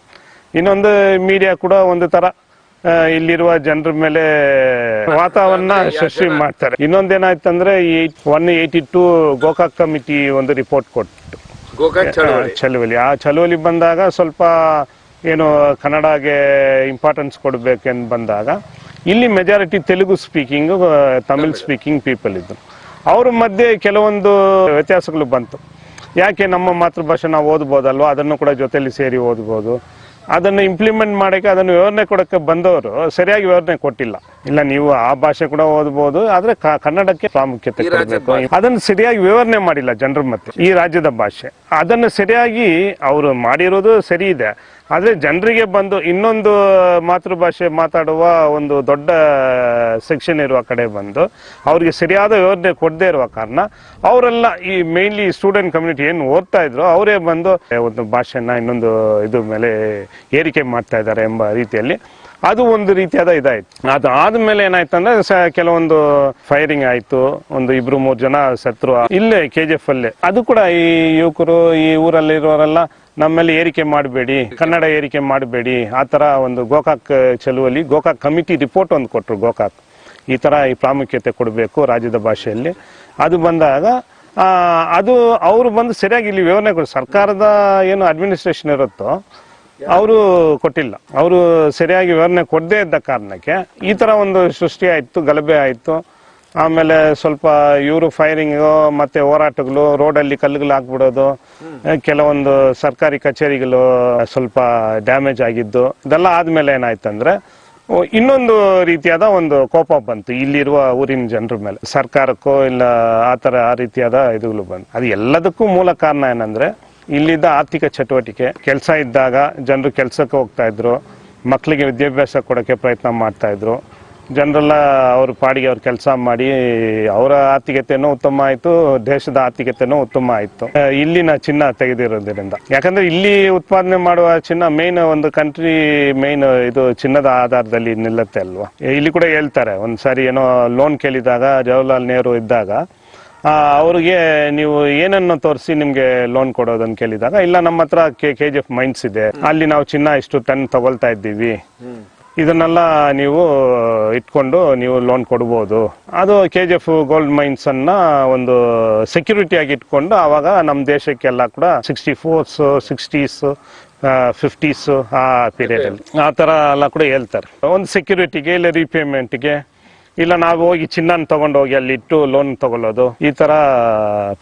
S1: ಇನ್ನೊಂದು ಮೀಡಿಯಾ ಕೂಡ ಒಂದು ಥರ ಇಲ್ಲಿರುವ ಜನರ ಮೇಲೆ ವಾತಾವರಣ ಸೃಷ್ಟಿ ಮಾಡ್ತಾರೆ. ಇನ್ನೊಂದೇನಾಯ್ತಂದ್ರೆ, ಈ 182 ಗೋಕಾಕ್ ಕಮಿಟಿ ಒಂದು ರಿಪೋರ್ಟ್ ಕೊಟ್ಟು ಚಳುವಳಿ, ಆ ಚಳುವಳಿ ಬಂದಾಗ ಸ್ವಲ್ಪ ಏನು ಕನ್ನಡಗೆ ಇಂಪಾರ್ಟೆನ್ಸ್ ಕೊಡ್ಬೇಕೆಂದು ಬಂದಾಗ ಇಲ್ಲಿ majority Telugu speaking, Tamil speaking people ಇದ್ರು. ಅವ್ರ ಮಧ್ಯೆ ಕೆಲವೊಂದು ವ್ಯತ್ಯಾಸಗಳು ಬಂತು. ಯಾಕೆ ನಮ್ಮ ಮಾತೃಭಾಷೆ ನಾವು ಓದ್ಬೋದಲ್ವಾ, ಅದನ್ನು ಕೂಡ ಜೊತೆಯಲ್ಲಿ ಸೇರಿ ಓದ್ಬೋದು. ಅದನ್ನು ಇಂಪ್ಲಿಮೆಂಟ್ ಮಾಡೋಕ್ಕೆ, ಅದನ್ನು ವಿವರಣೆ ಕೊಡೋಕ್ಕೆ ಬಂದವರು ಸರಿಯಾಗಿ ವಿವರಣೆ ಕೊಟ್ಟಿಲ್ಲ. ಇಲ್ಲ, ನೀವು ಆ ಭಾಷೆ ಕೂಡ ಓದ್ಬೋದು, ಆದರೆ ಕನ್ನಡಕ್ಕೆ ಪ್ರಾಮುಖ್ಯತೆ ಕೊಡಬೇಕು. ಅದನ್ನು ಸರಿಯಾಗಿ ವಿವರಣೆ ಮಾಡಿಲ್ಲ ಜನರ ಮಧ್ಯೆ. ಈ ರಾಜ್ಯದ ಭಾಷೆ ಅದನ್ನು ಸರಿಯಾಗಿ ಅವರು ಮಾಡಿರೋದು ಸರಿ ಇದೆ, ಆದರೆ ಜನರಿಗೆ ಬಂದು ಇನ್ನೊಂದು ಮಾತೃಭಾಷೆ ಮಾತಾಡುವ ಒಂದು ದೊಡ್ಡ ಸೆಕ್ಷನ್ ಇರುವ ಕಡೆ ಬಂದು ಅವ್ರಿಗೆ ಸರಿಯಾದ ವಿವರಣೆ ಕೊಡದೇ ಇರುವ ಕಾರಣ ಅವರೆಲ್ಲ ಈ ಮೇನ್ಲಿ ಸ್ಟೂಡೆಂಟ್ ಕಮ್ಯುನಿಟಿ ಏನು ಓದ್ತಾ ಇದ್ರು ಅವರೇ ಬಂದು ಒಂದು ಭಾಷೆನ ಇನ್ನೊಂದು ಇದು ಮೇಲೆ ಏರಿಕೆ ಮಾಡ್ತಾ ಇದ್ದಾರೆ ಎಂಬ ರೀತಿಯಲ್ಲಿ ಅದು ಒಂದು ರೀತಿಯಾದ ಇದಾಯ್ತು. ಅದು ಆದ್ಮೇಲೆ ಏನಾಯ್ತು ಅಂದ್ರೆ ಕೆಲವೊಂದು ಫೈರಿಂಗ್ ಆಯ್ತು, ಒಂದು 2-3 ಜನ ಸತ್ರು ಇಲ್ಲೇ KGF ಅಲ್ಲೇ. ಅದು ಕೂಡ ಈ ಯುವಕರು ಈ ಊರಲ್ಲಿರೋರೆಲ್ಲ ನಮ್ಮಲ್ಲಿ ಏರಿಕೆ ಮಾಡಬೇಡಿ, ಕನ್ನಡ ಏರಿಕೆ ಮಾಡಬೇಡಿ, ಆ ಥರ ಒಂದು ಗೋಕಾಕ್ ಚಳುವಳಿ, ಗೋಕಾಕ್ ಕಮಿಟಿ ರಿಪೋರ್ಟ್ ಒಂದು ಕೊಟ್ಟರು. ಗೋಕಾಕ್ ಈ ಥರ ಈ ಪ್ರಾಮುಖ್ಯತೆ ಕೊಡಬೇಕು ರಾಜ್ಯದ ಭಾಷೆಯಲ್ಲಿ. ಅದು ಬಂದಾಗ ಅದು ಅವರು ಬಂದು ಸರಿಯಾಗಿ ಇಲ್ಲಿ ವಿವರಣೆ ಕೊಡಿ. ಸರ್ಕಾರದ ಏನು ಅಡ್ಮಿನಿಸ್ಟ್ರೇಷನ್ ಇರುತ್ತೋ ಅವರು ಕೊಟ್ಟಿಲ್ಲ, ಅವರು ಸರಿಯಾಗಿ ವಿವರಣೆ ಕೊಡದೇ ಇದ್ದ ಕಾರಣಕ್ಕೆ ಈ ಥರ ಒಂದು ಸೃಷ್ಟಿ ಆಯಿತು, ಗಲಭೆ ಆಯಿತು. ಆಮೇಲೆ ಸ್ವಲ್ಪ ಇವರು ಫೈರಿಂಗು ಮತ್ತೆ ಹೋರಾಟಗಳು, ರೋಡಲ್ಲಿ ಕಲ್ಲುಗಳು ಹಾಕ್ಬಿಡೋದು, ಕೆಲವೊಂದು ಸರ್ಕಾರಿ ಕಚೇರಿಗಳು ಸ್ವಲ್ಪ ಡ್ಯಾಮೇಜ್ ಆಗಿದ್ದು, ಇದೆಲ್ಲ ಆದ್ಮೇಲೆ ಏನಾಯ್ತಂದ್ರೆ ಇನ್ನೊಂದು ರೀತಿಯಾದ ಒಂದು ಕೋಪ ಬಂತು ಇಲ್ಲಿರುವ ಊರಿನ ಜನರ ಮೇಲೆ, ಸರ್ಕಾರಕ್ಕೋ ಇಲ್ಲ ಆ ರೀತಿಯಾದ ಇದುಗಳು ಬಂತು. ಅದು ಎಲ್ಲದಕ್ಕೂ ಮೂಲ ಕಾರಣ ಏನಂದ್ರೆ ಇಲ್ಲಿದ್ದ ಆರ್ಥಿಕ ಚಟುವಟಿಕೆ. ಕೆಲಸ ಇದ್ದಾಗ ಜನರು ಕೆಲಸಕ್ಕೆ ಹೋಗ್ತಾ ಇದ್ರು, ಮಕ್ಕಳಿಗೆ ವಿದ್ಯಾಭ್ಯಾಸ ಕೊಡೋಕ್ಕೆ ಪ್ರಯತ್ನ ಮಾಡ್ತಾ ಇದ್ರು. ಜನರೆಲ್ಲ ಅವ್ರ ಪಾಡಿಗೆ ಅವ್ರ ಕೆಲಸ ಮಾಡಿ ಅವರ ಆರ್ಥಿಕತೆನೂ ಉತ್ತಮ ಆಯಿತು, ದೇಶದ ಆರ್ಥಿಕತೆನೂ ಉತ್ತಮ ಆಯಿತು ಇಲ್ಲಿನ ಚಿನ್ನ ತೆಗೆದಿರೋದ್ರಿಂದ. ಯಾಕಂದ್ರೆ ಇಲ್ಲಿ ಉತ್ಪಾದನೆ ಮಾಡುವ ಚಿನ್ನ ಮೇನ್ ಒಂದು ಕಂಟ್ರಿ ಮೇನ್ ಇದು ಚಿನ್ನದ ಆಧಾರದಲ್ಲಿ ನಿಲ್ಲುತ್ತೆ ಅಲ್ವಾ. ಇಲ್ಲಿ ಕೂಡ ಹೇಳ್ತಾರೆ, ಒಂದ್ಸಾರಿ ಏನೋ ಲೋನ್ ಕೇಳಿದಾಗ ಜವಾಹರ್ಲಾಲ್ ನೆಹರು ಇದ್ದಾಗ ಅವ್ರಿಗೆ ನೀವು ಏನನ್ನು ತೋರಿಸಿ ನಿಮ್ಗೆ ಲೋನ್ ಕೊಡೋದನ್ನು ಕೇಳಿದಾಗ, ಇಲ್ಲ ನಮ್ಮ ಹತ್ರ KGF ಮೈನ್ಸ್ ಇದೆ, ಅಲ್ಲಿ ನಾವು ಚಿನ್ನ ಇಷ್ಟು ಟನ್ ತಗೊಳ್ತಾ ಇದ್ದೀವಿ, ಇದನ್ನೆಲ್ಲ ನೀವು ಇಟ್ಕೊಂಡು ನೀವು ಲೋನ್ ಕೊಡ್ಬೋದು. ಅದು KGF ಗೋಲ್ಡ್ ಮೈನ್ಸ್ ಅನ್ನ ಒಂದು ಸೆಕ್ಯೂರಿಟಿ ಆಗಿ ಇಟ್ಕೊಂಡು ಆವಾಗ ನಮ್ಮ ದೇಶಕ್ಕೆಲ್ಲ ಕೂಡ 64s 60s 50s ಆ ಪೀರಿಯಡ್ ಅಲ್ಲಿ ಆ ತರ ಎಲ್ಲ ಕೂಡ ಹೇಳ್ತಾರೆ. ಒಂದು ಸೆಕ್ಯೂರಿಟಿಗೆ ಇಲ್ಲ ರೀಪೇಮೆಂಟ್ಗೆ, ಇಲ್ಲ ನಾವು ಹೋಗಿ ಚಿನ್ನ ತಗೊಂಡು ಹೋಗಿ ಅಲ್ಲಿ ಇಟ್ಟು ಲೋನ್ ತಗೊಳ್ಳೋದು, ಈ ತರ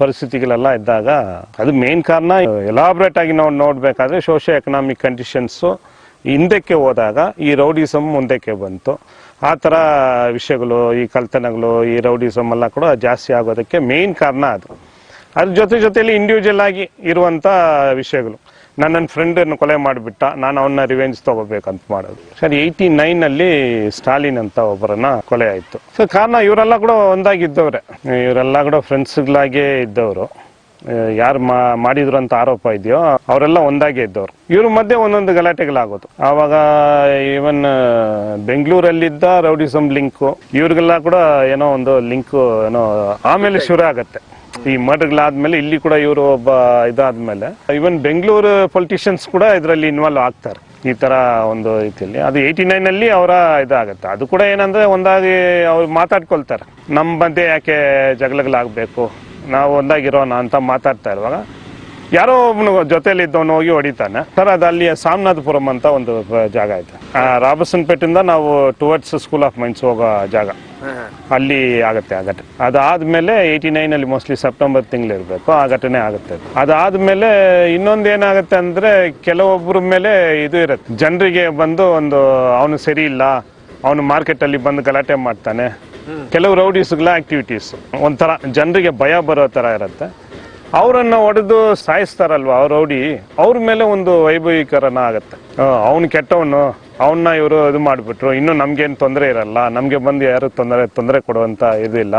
S1: ಪರಿಸ್ಥಿತಿಗಳೆಲ್ಲ ಇದ್ದಾಗ ಅದು ಮೇನ್ ಕಾರಣ. ಎಲಾಬ್ರೇಟ್ ಆಗಿ ನಾವು ನೋಡ್ಬೇಕಾದ್ರೆ ಸೋಶಿಯೋ ಎಕನಾಮಿಕ್ ಕಂಡೀಷನ್ಸ್ ಹಿಂದಕ್ಕೆ ಹೋದಾಗ ಈ ರೌಡಿಸಮ್ ಮುಂದಕ್ಕೆ ಬಂತು. ಆ ಥರ ವಿಷಯಗಳು, ಈ ಕಳ್ತನಗಳು, ಈ ರೌಡಿಸಮ್ ಎಲ್ಲ ಕೂಡ ಜಾಸ್ತಿ ಆಗೋದಕ್ಕೆ ಮೇನ್ ಕಾರಣ ಅದು. ಅದ್ರ ಜೊತೆಲಿ ಇಂಡಿವಿಜುವಲ್ ಆಗಿ ಇರುವಂಥ ವಿಷಯಗಳು. ನನ್ನ ಫ್ರೆಂಡನ್ನು ಕೊಲೆ ಮಾಡಿಬಿಟ್ಟ, ನಾನು ಅವನ್ನ ರಿವೆಂಜ್ ತಗೋಬೇಕಂತ ಮಾಡೋದು. ಸರಿ 89ನಲ್ಲಿ ಸ್ಟಾಲಿನ್ ಅಂತ ಒಬ್ಬರನ್ನ ಕೊಲೆ ಆಯಿತು. ಸೊ ಕಾರಣ ಇವರೆಲ್ಲ ಕೂಡ ಒಂದಾಗಿದ್ದವ್ರೆ, ಇವರೆಲ್ಲ ಕೂಡ ಫ್ರೆಂಡ್ಸ್ಗಳಾಗೇ ಇದ್ದವರು. ಯಾರು ಮಾಡಿದ್ರು ಅಂತ ಆರೋಪ ಇದೆಯೋ ಅವರೆಲ್ಲ ಒಂದಾಗೆ ಇದ್ದವ್ರು. ಇವ್ರ ಮಧ್ಯೆ ಒಂದೊಂದು ಗಲಾಟೆಗಳಾಗೋದು. ಆವಾಗ ಇವನ್ ಬೆಂಗಳೂರಲ್ಲಿದ್ದ ರೌಡಿಸಮ್ ಲಿಂಕು ಇವ್ರಿಗೆಲ್ಲ ಕೂಡ ಏನೋ ಒಂದು ಲಿಂಕು ಏನೋ ಆಮೇಲೆ ಶುರು ಆಗತ್ತೆ. ಈ ಮರ್ಡರ್ಗಳಾದ್ಮೇಲೆ ಇಲ್ಲಿ ಕೂಡ ಇವರು ಒಬ್ಬ ಇದಾದ್ಮೇಲೆ ಇವನ್ ಬೆಂಗಳೂರು ಪೊಲಿಟಿಷಿಯನ್ಸ್ ಕೂಡ ಇದರಲ್ಲಿ ಇನ್ವಾಲ್ವ್ ಆಗ್ತಾರೆ ಈ ತರ ಒಂದು ರೀತಿಯಲ್ಲಿ. ಅದು 89ನಲ್ಲಿ ಅವರ ಇದಾಗತ್ತೆ. ಅದು ಕೂಡ ಏನಂದ್ರೆ ಒಂದಾಗಿ ಅವ್ರು ಮಾತಾಡ್ಕೊಳ್ತಾರೆ, ನಮ್ಮ ಮಧ್ಯೆ ಯಾಕೆ ಜಗಳಗಳಾಗಬೇಕು, ನಾವು ಒಂದಾಗಿರೋಣ ಅಂತ ಮಾತಾಡ್ತಾ ಇರುವಾಗ ಯಾರೋ ಒಬ್ಬನು ಜೊತೆಲಿ ಇದ್ದವನು ಹೋಗಿ ಹೊಡಿತಾನೆ. ಸರ್ ಅದು ಅಲ್ಲಿ ಸಾಮನಾಥಪುರಂ ಅಂತ ಒಂದು ಜಾಗ ಐತೆ, ರಾಬರ್ಸನ್ ಪೇಟಿಂದ ನಾವು ಟುವರ್ಡ್ಸ್ ಸ್ಕೂಲ್ ಆಫ್ ಮೈನ್ಸ್ ಹೋಗೋ ಜಾಗ, ಅಲ್ಲಿ ಆಗುತ್ತೆ ಆ ಘಟನೆ. ಅದಾದ್ಮೇಲೆ 89ನಲ್ಲಿ ಮೋಸ್ಟ್ಲಿ ಸೆಪ್ಟೆಂಬರ್ ತಿಂಗಳಿರ್ಬೇಕು ಆ ಘಟನೆ ಆಗುತ್ತೆ. ಅದಾದ್ಮೇಲೆ ಇನ್ನೊಂದು ಏನಾಗುತ್ತೆ ಅಂದ್ರೆ ಕೆಲವೊಬ್ಬರ ಮೇಲೆ ಇದು ಇರುತ್ತೆ, ಜನರಿಗೆ ಬಂದು ಒಂದು ಅವನು ಸರಿ ಇಲ್ಲ, ಅವನು ಮಾರ್ಕೆಟ್ ಅಲ್ಲಿ ಬಂದು ಗಲಾಟೆ ಮಾಡ್ತಾನೆ, ಕೆಲವು ರೌಡೀಸ್ಗಳ ಆಕ್ಟಿವಿಟೀಸ್ ಒಂಥರ ಜನರಿಗೆ ಭಯ ಬರೋ ತರ ಇರುತ್ತೆ. ಅವರನ್ನ ಹೊಡೆದು ಸಾಯಿಸ್ತಾರಲ್ವಾ ಅವ್ರ ರೌಡಿ, ಅವ್ರ ಮೇಲೆ ಒಂದು ವೈಭವೀಕರಣ ಆಗತ್ತೆ. ಅವನು ಕೆಟ್ಟವನು, ಅವನ್ನ ಇವರು ಇದು ಮಾಡಿಬಿಟ್ರು, ಇನ್ನು ನಮ್ಗೇನು ತೊಂದರೆ ಇರಲ್ಲ, ನಮ್ಗೆ ಬಂದು ಯಾರು ತೊಂದರೆ ಕೊಡುವಂತ ಇದಿಲ್ಲ,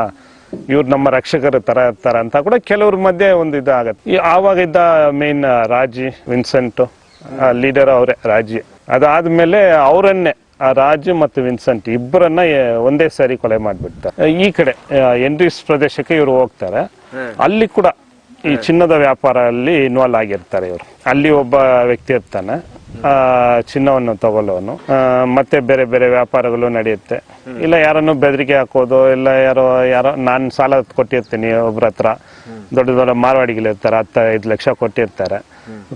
S1: ಇವ್ರು ನಮ್ಮ ರಕ್ಷಕರ ತರ ಇರ್ತಾರ ಅಂತ ಕೂಡ ಕೆಲವ್ರ ಮಧ್ಯೆ ಒಂದು ಇದಾಗತ್ತೆ. ಆವಾಗ ಇದ್ದ ಮೇನ್ ರಾಜಿ ವಿನ್ಸೆಂಟ್ ಲೀಡರ್ ಅವರೇ ರಾಜಿ. ಅದಾದ್ಮೇಲೆ ಅವರನ್ನೇ ರಾಜು ಮತ್ತು ವಿನ್ಸೆಂಟ್ ಇಬ್ಬರನ್ನ ಒಂದೇ ಸಾರಿ ಕೊಲೆ ಮಾಡಿಬಿಡ್ತಾರೆ. ಈ ಕಡೆ ಎಂಡ್ರಿಸ್ ಪ್ರದೇಶಕ್ಕೆ ಇವರು ಹೋಗ್ತಾರೆ. ಅಲ್ಲಿ ಕೂಡ ಈ ಚಿನ್ನದ ವ್ಯಾಪಾರಲ್ಲಿ ಇನ್ವಾಲ್ವ್ ಆಗಿರ್ತಾರೆ ಇವರು. ಅಲ್ಲಿ ಒಬ್ಬ ವ್ಯಕ್ತಿ ಇರ್ತಾನೆ, ಚಿನ್ನವನ್ನು ತಗೊಳ್ಳೋನು, ಮತ್ತೆ ಬೇರೆ ಬೇರೆ ವ್ಯಾಪಾರಗಳು ನಡೆಯುತ್ತೆ. ಇಲ್ಲ ಯಾರನ್ನು ಬೆದರಿಕೆ ಹಾಕೋದು, ಇಲ್ಲ ಯಾರೋ ನಾನು ಸಾಲ ಕೊಟ್ಟಿರ್ತೀನಿ ಒಬ್ರ ಹತ್ರ, ದೊಡ್ಡ ದೊಡ್ಡ ಮಾರ್ವಾಡಿಗಳಿರ್ತಾರೆ, 10-5 ಲಕ್ಷ ಕೊಟ್ಟಿರ್ತಾರೆ,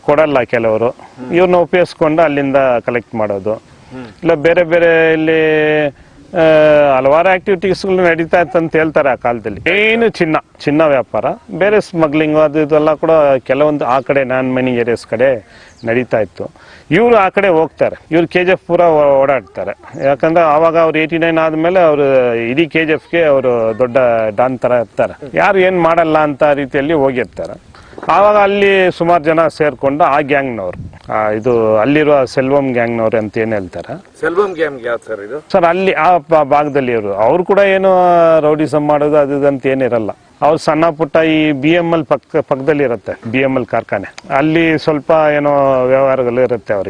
S1: ಕೊಡಲ್ಲ ಕೆಲವರು, ಇವ್ರನ್ನ ಉಪಯೋಗಿಸ್ಕೊಂಡು ಅಲ್ಲಿಂದ ಕಲೆಕ್ಟ್ ಮಾಡೋದು. ಇಲ್ಲ ಬೇರೆ ಬೇರೆ ಇಲ್ಲಿ ಹಲವಾರು ಆಕ್ಟಿವಿಟೀಸ್ಗಳು ನಡೀತಾ ಇತ್ತು ಅಂತ ಹೇಳ್ತಾರೆ ಆ ಕಾಲದಲ್ಲಿ. ಏನು ಚಿನ್ನ ವ್ಯಾಪಾರ, ಬೇರೆ ಸ್ಮಗ್ಲಿಂಗ್ ಅದು ಇದೆಲ್ಲ ಕೂಡ ಕೆಲವೊಂದು ಆ ಕಡೆ ನಾನ್ ಮೈನಿಂಗ್ ಏರಿಯಾಸ್ ಕಡೆ ನಡೀತಾ ಇತ್ತು. ಇವರು ಆ ಕಡೆ ಹೋಗ್ತಾರೆ, ಇವ್ರು KGF ಪೂರ ಓಡಾಡ್ತಾರೆ. ಯಾಕಂದ್ರೆ ಆವಾಗ ಅವ್ರು 89 ಆದ್ಮೇಲೆ ಅವರು ಇಡೀ KGFಗೆ ಅವರು ದೊಡ್ಡ ಡಾನ್ ತರ ಇರ್ತಾರೆ, ಯಾರು ಏನ್ ಮಾಡಲ್ಲ ಅಂತ ರೀತಿಯಲ್ಲಿ ಹೋಗಿರ್ತಾರೆ. ಆವಾಗ ಅಲ್ಲಿ ಸುಮಾರು ಜನ ಸೇರ್ಕೊಂಡು ಆ ಗ್ಯಾಂಗ್ನವ್ರು, ಇದು ಅಲ್ಲಿರುವ ಸೆಲ್ವಂ ಗ್ಯಾಂಗ್ನವ್ರು ಅಂತ ಏನ್ ಹೇಳ್ತಾರೆ.
S2: ಸೆಲ್ವಂ ಗ್ಯಾಂಗ್ ಯಾವ ಸರ್ ಇದು? ಸರ್
S1: ಅಲ್ಲಿ ಆ ಭಾಗದಲ್ಲಿ ಅವ್ರು ಕೂಡ ಏನು ರೌಡಿಸಮ್ ಮಾಡೋದು ಅದು ಅಂತ ಏನಿರಲ್ಲ. ಅವ್ರು ಸಣ್ಣ ಪುಟ್ಟ ಈ BML ಪಕ್ಕದಲ್ಲಿ ಇರುತ್ತೆ, BML ಕಾರ್ಖಾನೆ, ಅಲ್ಲಿ ಸ್ವಲ್ಪ ಏನೋ ವ್ಯವಹಾರಗಳು ಇರುತ್ತೆ ಅವ್ರಿಗೆ.